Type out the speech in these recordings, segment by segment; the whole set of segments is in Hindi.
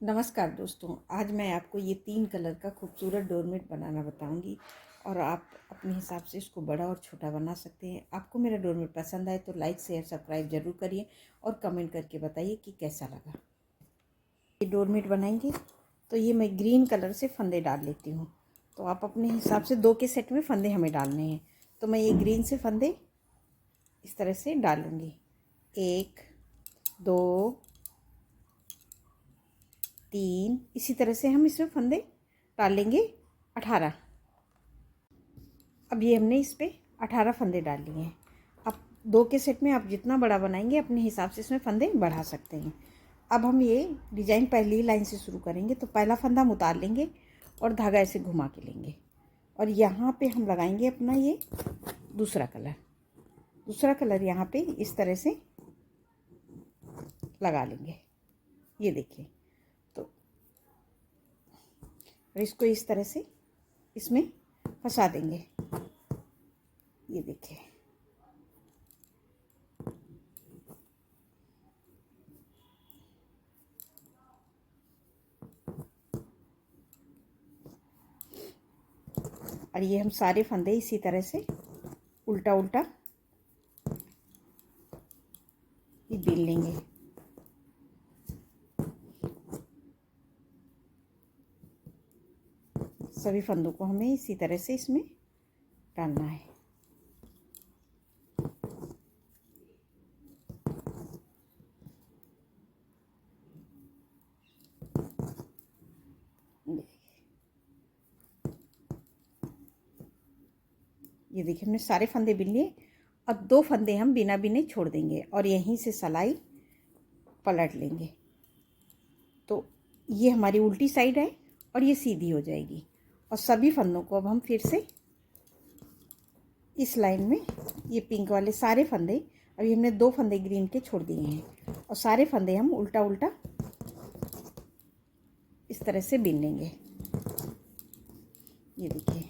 नमस्कार दोस्तों, आज मैं आपको ये 3 कलर का खूबसूरत डोरमेट बनाना बताऊंगी और आप अपने हिसाब से इसको बड़ा और छोटा बना सकते हैं। आपको मेरा डोरमेट पसंद आए तो लाइक शेयर सब्सक्राइब ज़रूर करिए और कमेंट करके बताइए कि कैसा लगा। ये डोरमेट बनाएंगे तो ये मैं ग्रीन कलर से फंदे डाल लेती हूँ। तो आप अपने हिसाब से 2 के सेट में फंदे हमें डालने हैं। तो मैं ये ग्रीन से फंदे इस तरह से डालूँगी। 1 2 3, इसी तरह से हम इसमें फंदे डाल लेंगे 18। अब ये हमने इस पर 18 फंदे डाल लिए हैं। अब 2 के सेट में आप जितना बड़ा बनाएंगे अपने हिसाब से इसमें फंदे बढ़ा सकते हैं। अब हम ये डिज़ाइन पहली लाइन से शुरू करेंगे। तो पहला फंदा हम उतार लेंगे और धागा ऐसे घुमा के लेंगे और यहाँ पे हम लगाएंगे अपना ये दूसरा कलर यहाँ पे इस तरह से लगा लेंगे। ये देखिए, तो और इसको इस तरह से इसमें फंसा देंगे। ये देखिए, और ये हम सारे फंदे इसी तरह से उल्टा उल्टा ये बीन लेंगे। सभी फंदों को हमें इसी तरह से इसमें डालना है। ये देखिए, हमने सारे फंदे बीन लिए। अब 2 फंदे हम बिना बिने छोड़ देंगे और यहीं से सिलाई पलट लेंगे। तो ये हमारी उल्टी साइड है और ये सीधी हो जाएगी। और सभी फंदों को अब हम फिर से इस लाइन में ये पिंक वाले सारे फंदे, अभी हमने 2 फंदे ग्रीन के छोड़ दिए हैं और सारे फंदे हम उल्टा उल्टा इस तरह से बीन लेंगे। ये देखिए,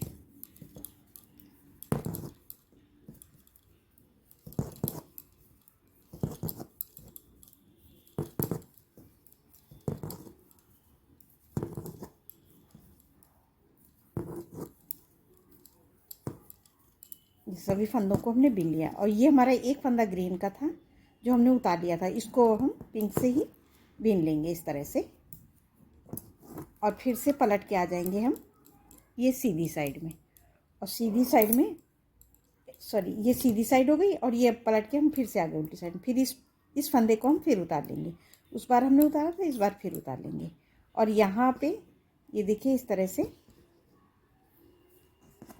सभी फंदों को हमने बीन लिया। और ये हमारा एक फंदा ग्रीन का था जो हमने उतार लिया था, इसको हम पिंक से ही बीन लेंगे इस तरह से। और फिर से पलट के आ जाएंगे हम ये सीधी साइड में, और सीधी साइड में ये सीधी साइड हो गई और ये पलट के हम फिर से आ गए उल्टी साइड में। फिर इस फंदे को हम फिर उतार लेंगे। उस बार हमने उतारा था, इस बार फिर उतार लेंगे। और यहाँ पे ये देखिए, इस तरह से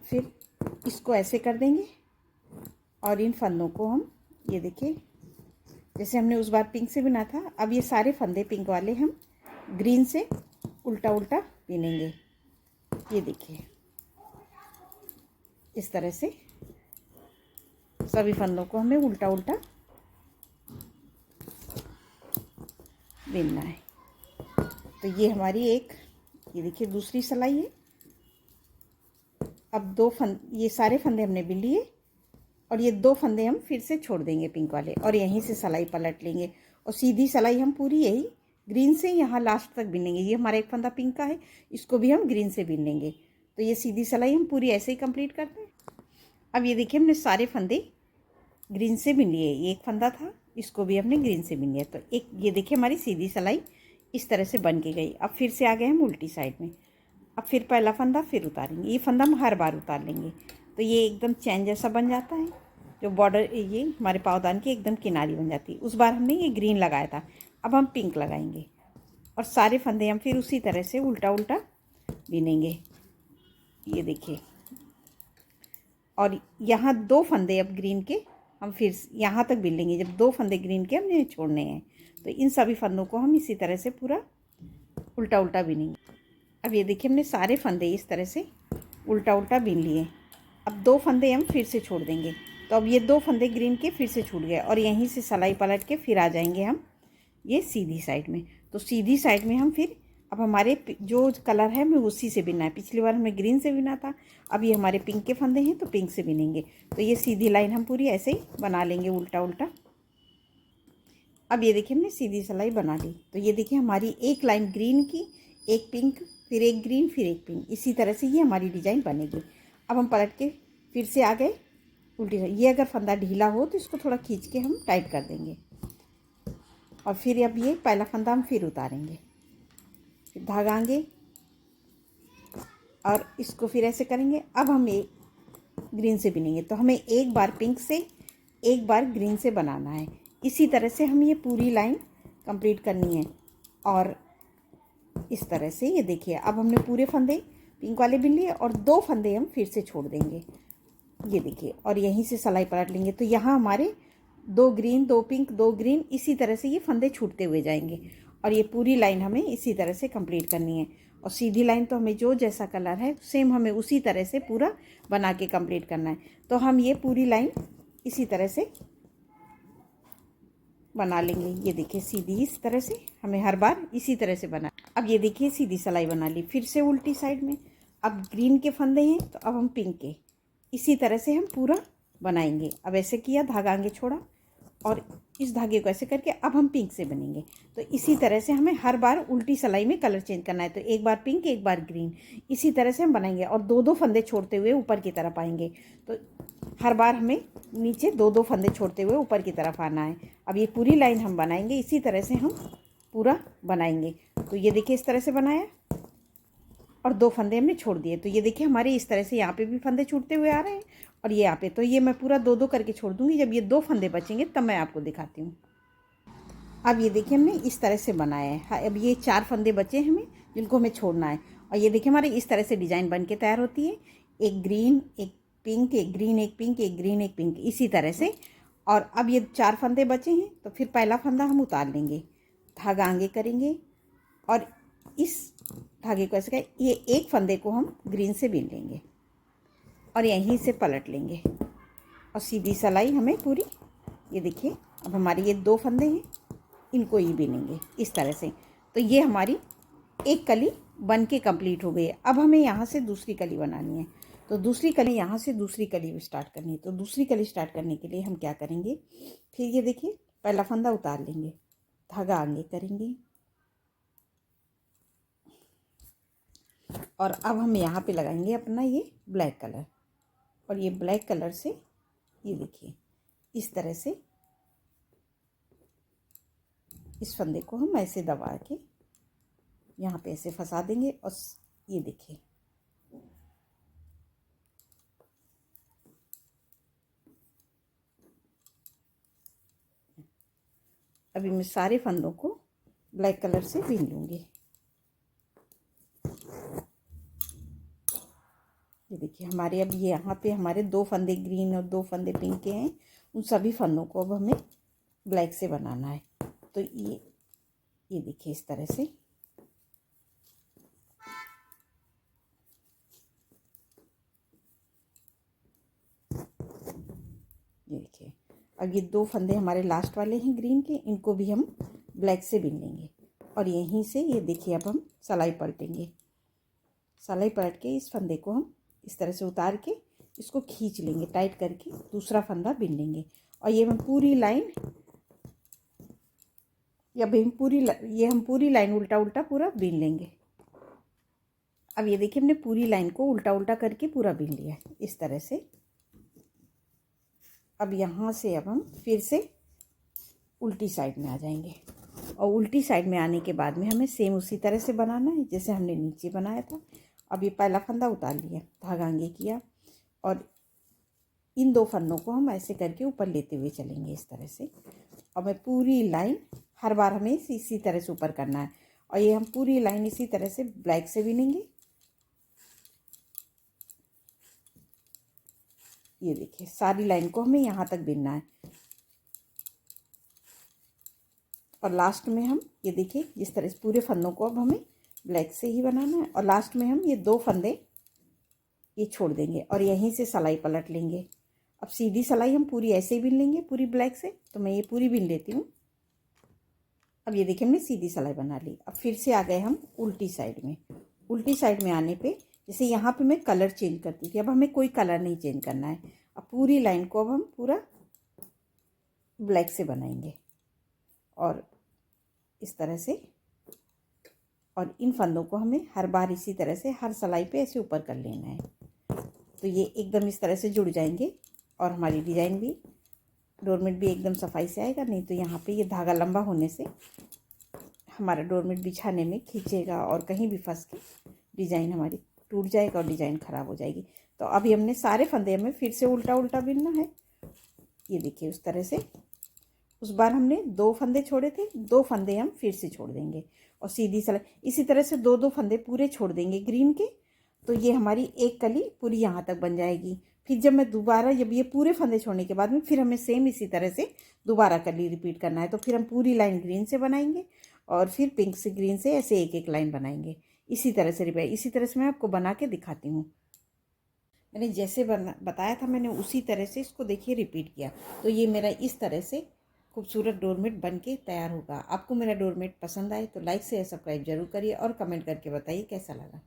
फिर इसको ऐसे कर देंगे और इन फंदों को हम, ये देखिए, जैसे हमने उस बार पिंक से बिना था, अब ये सारे फंदे पिंक वाले हम ग्रीन से उल्टा उल्टा बिनेंगे। ये देखिए, इस तरह से सभी फंदों को हमें उल्टा उल्टा बिनना है। तो ये हमारी ये देखिए दूसरी सिलाई है। अब ये सारे फंदे हमने बिन लिए और ये 2 फंदे हम फिर से छोड़ देंगे पिंक वाले और यहीं से सिलाई पलट लेंगे और सीधी सिलाई हम पूरी यही ग्रीन से यहाँ लास्ट तक बिनेंगे। ये हमारा एक फंदा पिंक का है, इसको भी हम ग्रीन से बिन लेंगे। तो ये सीधी सिलाई हम पूरी ऐसे ही कंप्लीट करते हैं। अब ये देखिए, हमने सारे फंदे ग्रीन से बिन लिए। ये एक फंदा था, इसको भी हमने ग्रीन से बिन लिया। तो ये देखिए, हमारी सीधी सिलाई इस तरह से बन के गई। अब फिर से आ गए हम उल्टी साइड में। अब फिर पहला फंदा फिर उतारेंगे। ये फंदा हम हर बार उतार लेंगे तो ये एकदम चैन जैसा बन जाता है। जो बॉर्डर ये हमारे पावदान की एकदम किनारी बन जाती है। उस बार हमने ये ग्रीन लगाया था, अब हम पिंक लगाएंगे और सारे फंदे हम फिर उसी तरह से उल्टा उल्टा बिनेंगे। ये देखिए, और यहाँ 2 फंदे अब ग्रीन के हम फिर यहाँ तक बिन लेंगे। जब 2 फंदे ग्रीन के हमने छोड़ने हैं तो इन सभी फंदों को हम इसी तरह से पूरा उल्टा उल्टा बिनेंगे। अब ये देखिए, हमने सारे फंदे इस तरह से उल्टा उल्टा बिन लिए। अब 2 फंदे हम फिर से छोड़ देंगे। तो अब ये 2 फंदे ग्रीन के फिर से छूट गए और यहीं से सिलाई पलट के फिर आ जाएंगे हम ये सीधी साइड में। तो सीधी साइड में हम फिर अब हमारे जो कलर है हमें उसी से बिनना है। पिछली बार हमने ग्रीन से बिना था, अब ये हमारे पिंक के फंदे हैं तो पिंक से बिनेंगे। तो ये सीधी लाइन हम पूरी ऐसे ही बना लेंगे उल्टा उल्टा। अब ये देखिए हमने सीधी सिलाई बना ली। तो ये देखिए हमारी एक लाइन ग्रीन की, एक पिंक, फिर एक ग्रीन, फिर एक पिंक, इसी तरह से ये हमारी डिज़ाइन बनेगी। अब हम पलट के फिर से आ गए उल्टी। ये अगर फंदा ढीला हो तो इसको थोड़ा खींच के हम टाइट कर देंगे, और फिर अब ये पहला फंदा हम फिर उतारेंगे, फिर धागा आगे, और इसको फिर ऐसे करेंगे। अब हम एक ग्रीन से बिनेंगे, तो हमें एक बार पिंक से एक बार ग्रीन से बनाना है। इसी तरह से हम ये पूरी लाइन कंप्लीट करनी है। और इस तरह से ये देखिए अब हमने पूरे फंदे पिंक वाले बिन लिए और 2 फंदे हम फिर से छोड़ देंगे, ये देखिए, और यहीं से सिलाई पलट लेंगे। तो यहाँ हमारे 2 ग्रीन, 2 पिंक, 2 ग्रीन, इसी तरह से ये फंदे छूटते हुए जाएंगे। और ये पूरी लाइन हमें इसी तरह से कंप्लीट करनी है। और सीधी लाइन तो हमें जो जैसा कलर है सेम हमें उसी तरह से पूरा बना के कंप्लीट करना है। तो हम ये पूरी लाइन इसी तरह से बना लेंगे। ये देखिए सीधी इस तरह से हमें हर बार इसी तरह से बना। अब ये देखिए सीधी सिलाई बना ली, फिर से उल्टी साइड में। अब ग्रीन के फंदे हैं तो अब हम पिंक के इसी तरह से हम पूरा बनाएंगे। अब ऐसे किया, धागा आगे छोड़ा, और इस धागे को ऐसे करके अब हम पिंक से बनेंगे। तो इसी तरह से हमें हर बार उल्टी सिलाई में कलर चेंज करना है। तो एक बार पिंक, एक बार ग्रीन, इसी तरह से हम बनाएंगे, और 2-2 फंदे छोड़ते हुए ऊपर की तरफ आएंगे। तो हर बार हमें नीचे 2-2 फंदे छोड़ते हुए ऊपर की तरफ आना है। अब ये पूरी लाइन हम बनाएंगे, इसी तरह से हम पूरा बनाएंगे। तो ये देखिए इस तरह से बनाया, और 2 फंदे हमने छोड़ दिए। तो ये देखिए हमारे इस तरह से यहाँ पे भी फंदे छूटते हुए आ रहे हैं, और ये यहाँ पे। तो ये मैं पूरा 2-2 करके छोड़ दूँगी। जब ये 2 फंदे बचेंगे तब मैं आपको दिखाती हूँ। अब ये देखिए हमने इस तरह से बनाया है। हाँ, अब ये 4 फंदे बचे हैं हमें, जिनको हमें छोड़ना है। और ये देखिए हमारे इस तरह से डिज़ाइन बन के तैयार होती है। एक ग्रीन, एक पिंक, एक ग्रीन, एक पिंक, एक ग्रीन, एक पिंक, इसी तरह से। और अब ये 4 फंदे बचे हैं, तो फिर पहला फंदा हम उतार लेंगे, धागा आगे करेंगे, और इस धागे को ऐसे ये एक फंदे को हम ग्रीन से बीन लेंगे, और यहीं से पलट लेंगे, और सीधी सिलाई हमें पूरी। ये देखिए अब हमारे ये 2 फंदे हैं, इनको ही बीनेंगे इस तरह से। तो ये हमारी एक कली बन के कंप्लीट हो गई है। अब हमें यहाँ से दूसरी कली बनानी है। तो दूसरी कली, यहाँ से दूसरी कली स्टार्ट करनी है। तो दूसरी कली स्टार्ट करने के लिए हम क्या करेंगे, फिर ये देखिए पहला फंदा उतार लेंगे, धागा आगे करेंगे, और अब हम यहाँ पे लगाएंगे अपना ये ब्लैक कलर। और ये ब्लैक कलर से ये देखिए इस तरह से इस फंदे को हम ऐसे दबा के यहाँ पे ऐसे फंसा देंगे। और ये देखिए अभी मैं सारे फंदों को ब्लैक कलर से बीन लूँगी। ये देखिए हमारे अब ये यहाँ पे हमारे 2 फंदे ग्रीन और 2 फंदे पिंक के हैं। उन सभी फंदों को अब हमें ब्लैक से बनाना है। तो ये देखिए इस तरह से ये देखिए। अब ये 2 फंदे हमारे लास्ट वाले हैं ग्रीन के, इनको भी हम ब्लैक से बीन लेंगे। और यहीं से ये देखिए अब हम सिलाई पलटेंगे। सिलाई पलट के इस फंदे को हम इस तरह से उतार के इसको खींच लेंगे, टाइट करके दूसरा फंदा बीन लेंगे। और ये हम पूरी लाइन हम पूरी लाइन उल्टा उल्टा पूरा बीन लेंगे। अब ये देखिए हमने पूरी लाइन को उल्टा उल्टा करके पूरा बीन लिया है इस तरह से। अब यहाँ से अब हम फिर से उल्टी साइड में आ जाएंगे, और उल्टी साइड में आने के बाद में हमें सेम उसी तरह से बनाना है जैसे हमने नीचे बनाया था। अब ये पहला फंदा उतार लिया, धागा आगे किया, और इन 2 फंदों को हम ऐसे करके ऊपर लेते हुए चलेंगे इस तरह से। और मैं पूरी लाइन हर बार हमें इसी तरह से ऊपर करना है। और ये हम पूरी लाइन इसी तरह से ब्लैक से बीनेंगे। ये देखिए सारी लाइन को हमें यहाँ तक बीनना है। और लास्ट में हम ये देखिए जिस तरह से पूरे फंदों को अब हमें ब्लैक से ही बनाना है। और लास्ट में हम ये 2 फंदे ये छोड़ देंगे, और यहीं से सिलाई पलट लेंगे। अब सीधी सिलाई हम पूरी ऐसे ही बीन लेंगे, पूरी ब्लैक से। तो मैं ये पूरी बीन लेती हूँ। अब ये देखिए हमने सीधी सिलाई बना ली। अब फिर से आ गए हम उल्टी साइड में। उल्टी साइड में आने पे जैसे यहाँ पे मैं कलर चेंज करती थी, अब हमें कोई कलर नहीं चेंज करना है। अब पूरी लाइन को अब हम पूरा ब्लैक से बनाएंगे, और इस तरह से, और इन फंदों को हमें हर बार इसी तरह से हर सिलाई पे ऐसे ऊपर कर लेना है। तो ये एकदम इस तरह से जुड़ जाएंगे और हमारी डिज़ाइन भी, डोरमेट भी एकदम सफाई से आएगा। नहीं तो यहाँ पे ये धागा लंबा होने से हमारा डोरमेट बिछाने में खींचेगा और कहीं भी फंस के डिज़ाइन हमारी टूट जाएगा और डिज़ाइन ख़राब हो जाएगी। तो अभी हमने सारे फंदे हमें फिर से उल्टा उल्टा बिनना है। ये देखिए उस तरह से, उस बार हमने 2 फंदे छोड़े थे, 2 फंदे हम फिर से छोड़ देंगे और सीधी सिलाई इसी तरह से 2-2 फंदे पूरे छोड़ देंगे ग्रीन के। तो ये हमारी एक कली पूरी यहाँ तक बन जाएगी। फिर जब मैं दोबारा, जब ये पूरे फंदे छोड़ने के बाद में फिर हमें सेम इसी तरह से दोबारा कली रिपीट करना है। तो फिर हम पूरी लाइन ग्रीन से बनाएंगे और फिर पिंक से ग्रीन से ऐसे एक एक लाइन बनाएंगे। इसी तरह से रिपीट, इसी तरह से मैं आपको बना के दिखाती हूँ। मैंने जैसे बताया था, मैंने उसी तरह से इसको देखिए रिपीट किया। तो ये मेरा इस तरह से खूबसूरत डोरमेट बन के तैयार होगा। आपको मेरा डोरमेट पसंद आए तो लाइक से सब्सक्राइब जरूर करिए और कमेंट करके बताइए कैसा लगा।